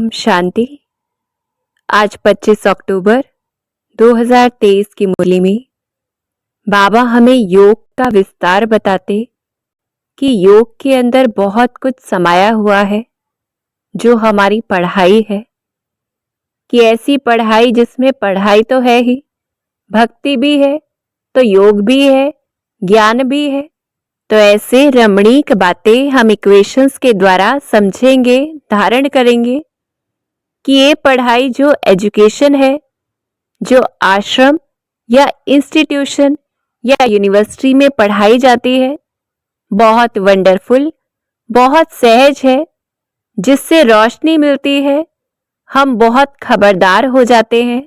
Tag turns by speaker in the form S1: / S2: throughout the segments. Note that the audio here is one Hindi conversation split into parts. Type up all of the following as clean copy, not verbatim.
S1: ओम शांति। आज 25 अक्टूबर 2023 की मुरली में बाबा हमें योग का विस्तार बताते कि योग के अंदर बहुत कुछ समाया हुआ है जो हमारी पढ़ाई है, कि ऐसी पढ़ाई जिसमें पढ़ाई तो है ही, भक्ति भी है, तो योग भी है, ज्ञान भी है। तो ऐसे रमणीक बातें हम इक्वेशंस के द्वारा समझेंगे, धारण करेंगे कि ये पढ़ाई जो एजुकेशन है, जो आश्रम या इंस्टीट्यूशन या यूनिवर्सिटी में पढ़ाई जाती है, बहुत वंडरफुल, बहुत सहज है, जिससे रोशनी मिलती है। हम बहुत खबरदार हो जाते हैं,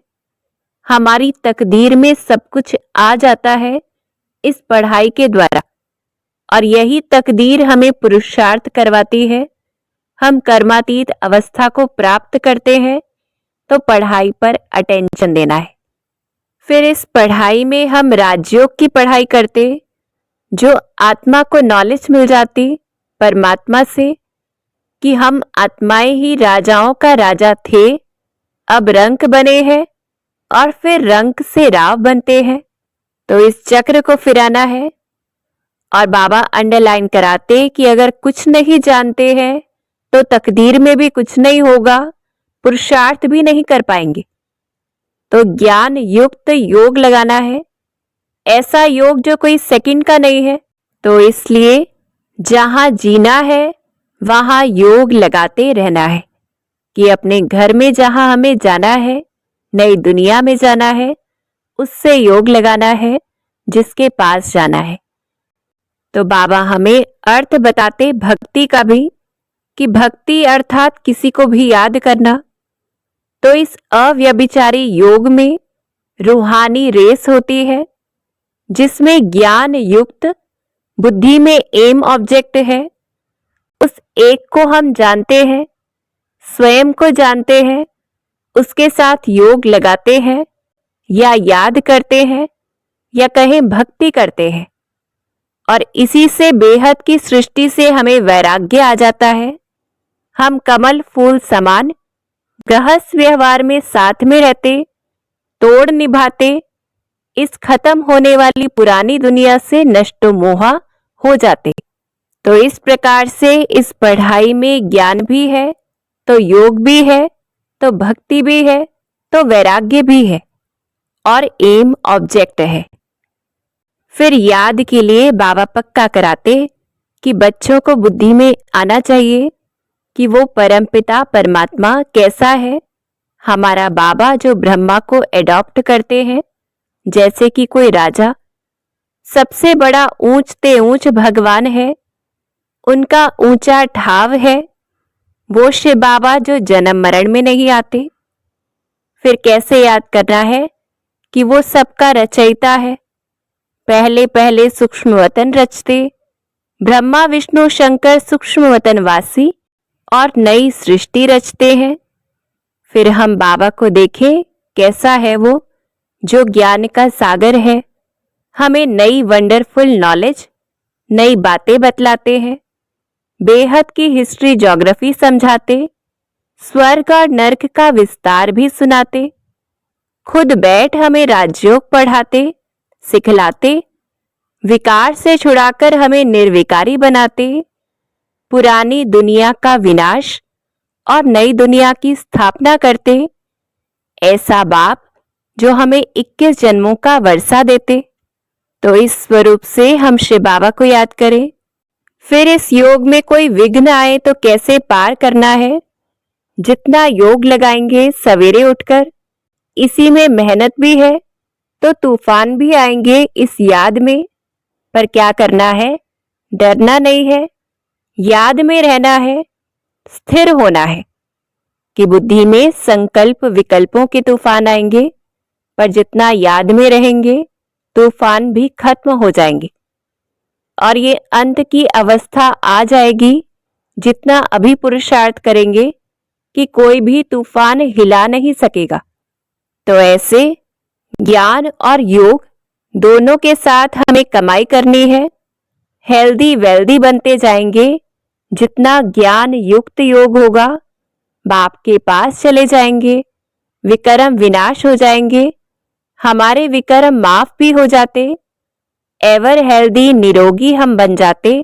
S1: हमारी तकदीर में सब कुछ आ जाता है इस पढ़ाई के द्वारा, और यही तकदीर हमें पुरुषार्थ करवाती है। हम कर्मातीत अवस्था को प्राप्त करते हैं, तो पढ़ाई पर अटेंशन देना है। फिर इस पढ़ाई में हम राजयोग की पढ़ाई करते, जो आत्मा को नॉलेज मिल जाती परमात्मा से कि हम आत्माएं ही राजाओं का राजा थे, अब रंक बने हैं और फिर रंक से राव बनते हैं। तो इस चक्र को फिराना है। और बाबा अंडरलाइन कराते कि अगर कुछ नहीं जानते हैं तो तकदीर में भी कुछ नहीं होगा, पुरुषार्थ भी नहीं कर पाएंगे। तो ज्ञान युक्त योग लगाना है, ऐसा योग जो कोई सेकंड का नहीं है। तो इसलिए जहां जीना है वहां योग लगाते रहना है कि अपने घर में जहां हमें जाना है, नई दुनिया में जाना है, उससे योग लगाना है जिसके पास जाना है। तो बाबा हमें अर्थ बताते भक्ति का भी, कि भक्ति अर्थात किसी को भी याद करना। तो इस अव्यभिचारी योग में रूहानी रेस होती है, जिसमें ज्ञान युक्त बुद्धि में एम ऑब्जेक्ट है। उस एक को हम जानते हैं, स्वयं को जानते हैं, उसके साथ योग लगाते हैं या याद करते हैं या कहें भक्ति करते हैं, और इसी से बेहद की सृष्टि से हमें वैराग्य आ जाता है। हम कमल फूल समान गृहस्थ व्यवहार में साथ में रहते, तोड़ निभाते, इस खत्म होने वाली पुरानी दुनिया से नष्टो मोहा हो जाते। तो इस प्रकार से इस पढ़ाई में ज्ञान भी है, तो योग भी है, तो भक्ति भी है, तो वैराग्य भी है, और एम ऑब्जेक्ट है। फिर याद के लिए बाबा पक्का कराते कि बच्चों को बुद्धि में आना चाहिए कि वो परमपिता परमात्मा कैसा है। हमारा बाबा जो ब्रह्मा को एडॉप्ट करते हैं जैसे कि कोई राजा, सबसे बड़ा ऊंचते ऊंच भगवान है, उनका ऊंचा ठाव है। वो शिव बाबा जो जन्म मरण में नहीं आते। फिर कैसे याद करना है कि वो सबका रचयिता है। पहले पहले सूक्ष्म वतन रचते, ब्रह्मा विष्णु शंकर सूक्ष्म वतन वासी और नई सृष्टि रचते हैं। फिर हम बाबा को देखें कैसा है वो जो ज्ञान का सागर है, हमें नई वंडरफुल नॉलेज, नई बातें बतलाते हैं, बेहद की हिस्ट्री ज्योग्राफी समझाते, स्वर्ग और नर्क का विस्तार भी सुनाते, खुद बैठ हमें राजयोग पढ़ाते, सिखलाते, विकार से छुड़ाकर हमें निर्विकारी बनाते, पुरानी दुनिया का विनाश और नई दुनिया की स्थापना करते। ऐसा बाप जो हमें 21 जन्मों का वर्षा देते। तो इस स्वरूप से हम शिव बाबा को याद करें। फिर इस योग में कोई विघ्न आए तो कैसे पार करना है। जितना योग लगाएंगे सवेरे उठकर, इसी में मेहनत भी है, तो तूफान भी आएंगे इस याद में। पर क्या करना है, डरना नहीं है, याद में रहना है, स्थिर होना है कि बुद्धि में संकल्प विकल्पों के तूफान आएंगे, पर जितना याद में रहेंगे तूफान भी खत्म हो जाएंगे, और ये अंत की अवस्था आ जाएगी जितना अभी पुरुषार्थ करेंगे कि कोई भी तूफान हिला नहीं सकेगा। तो ऐसे ज्ञान और योग दोनों के साथ हमें कमाई करनी है। हेल्दी वेल्दी बनते जाएंगे जितना ज्ञान युक्त योग होगा, बाप के पास चले जाएंगे, विकर्म विनाश हो जाएंगे, हमारे विकर्म माफ भी हो जाते, एवर हेल्दी निरोगी हम बन जाते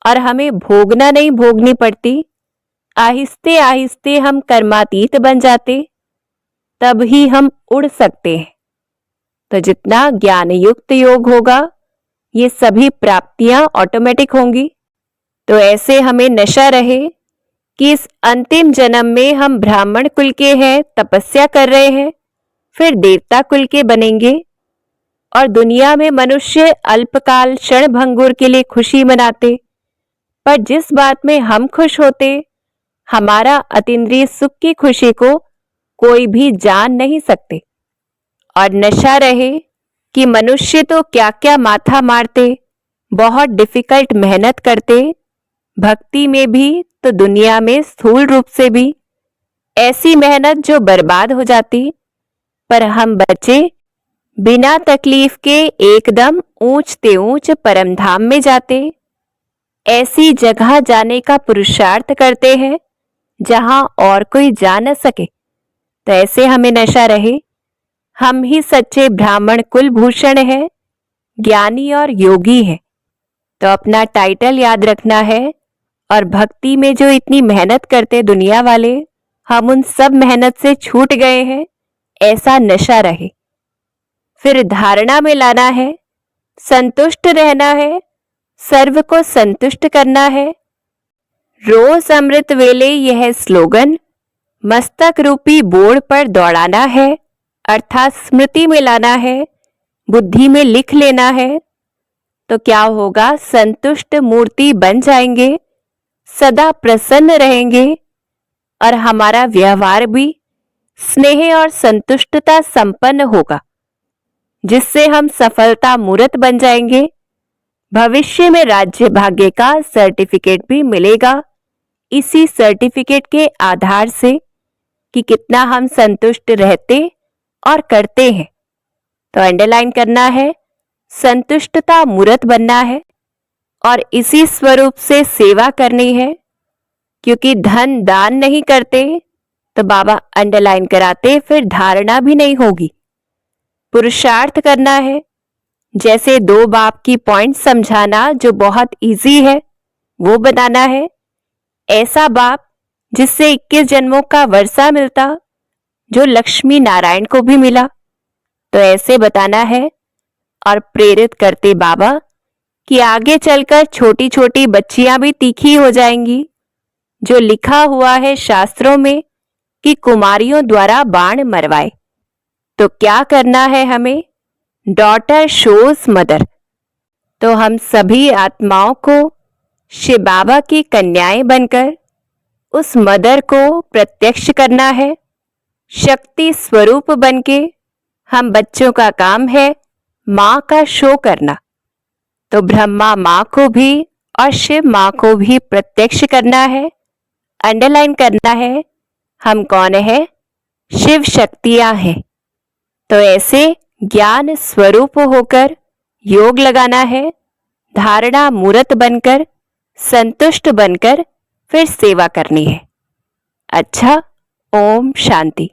S1: और हमें भोगना नहीं भोगनी पड़ती, आहिस्ते आहिस्ते हम कर्मातीत बन जाते, तब ही हम उड़ सकते हैं। तो जितना ज्ञान युक्त योग होगा ये सभी प्राप्तियां ऑटोमेटिक होंगी। तो ऐसे हमें नशा रहे कि इस अंतिम जन्म में हम ब्राह्मण कुल के हैं, तपस्या कर रहे हैं, फिर देवता कुल के बनेंगे और दुनिया में मनुष्य अल्पकाल क्षण भंगुर के लिए खुशी मनाते, पर जिस बात में हम खुश होते, हमारा अतीन्द्रिय सुख की खुशी को कोई भी जान नहीं सकते। और नशा रहे कि मनुष्य तो क्या क्या माथा मारते, बहुत डिफिकल्ट मेहनत करते, भक्ति में भी तो दुनिया में स्थूल रूप से भी, ऐसी मेहनत जो बर्बाद हो जाती, पर हम बचे बिना तकलीफ के एकदम ऊंचते ऊंच परम धाम में जाते। ऐसी जगह जाने का पुरुषार्थ करते हैं जहां और कोई जा न सके। तो ऐसे हमें नशा रहे, हम ही सच्चे ब्राह्मण कुलभूषण हैं, ज्ञानी और योगी हैं। तो अपना टाइटल याद रखना है और भक्ति में जो इतनी मेहनत करते दुनिया वाले, हम उन सब मेहनत से छूट गए हैं, ऐसा नशा रहे। फिर धारणा में लाना है, संतुष्ट रहना है, सर्व को संतुष्ट करना है। रोज अमृत वेले यह स्लोगन मस्तक रूपी बोर्ड पर दौड़ाना है, अर्थात स्मृति में लाना है, बुद्धि में लिख लेना है। तो क्या होगा, संतुष्ट मूर्ति बन जाएंगे, सदा प्रसन्न रहेंगे और हमारा व्यवहार भी स्नेह और संतुष्टता संपन्न होगा, जिससे हम सफलता मूर्त बन जाएंगे। भविष्य में राज्य भाग्य का सर्टिफिकेट भी मिलेगा, इसी सर्टिफिकेट के आधार से कि कितना हम संतुष्ट रहते और करते हैं। तो अंडरलाइन करना है, संतुष्टता मूर्त बनना है और इसी स्वरूप से सेवा करनी है। क्योंकि धन दान नहीं करते तो बाबा अंडरलाइन कराते, फिर धारणा भी नहीं होगी। पुरुषार्थ करना है, जैसे 2 बाप की पॉइंट समझाना जो बहुत इजी है वो बताना है। ऐसा बाप जिससे 21 जन्मों का वर्षा मिलता, जो लक्ष्मी नारायण को भी मिला। तो ऐसे बताना है और प्रेरित करते बाबा कि आगे चलकर छोटी छोटी बच्चियां भी तीखी हो जाएंगी, जो लिखा हुआ है शास्त्रों में कि कुमारियों द्वारा बाण मरवाए। तो क्या करना है हमें, डॉटर शोज मदर। तो हम सभी आत्माओं को शिव बाबा की कन्याएं बनकर उस मदर को प्रत्यक्ष करना है। शक्ति स्वरूप बनके हम बच्चों का काम है माँ का शो करना। तो ब्रह्मा माँ को भी और शिव माँ को भी प्रत्यक्ष करना है, अंडरलाइन करना है, हम कौन है, शिव शक्तियां हैं। तो ऐसे ज्ञान स्वरूप होकर योग लगाना है, धारणा मूर्त बनकर, संतुष्ट बनकर फिर सेवा करनी है। अच्छा, ओम शांति।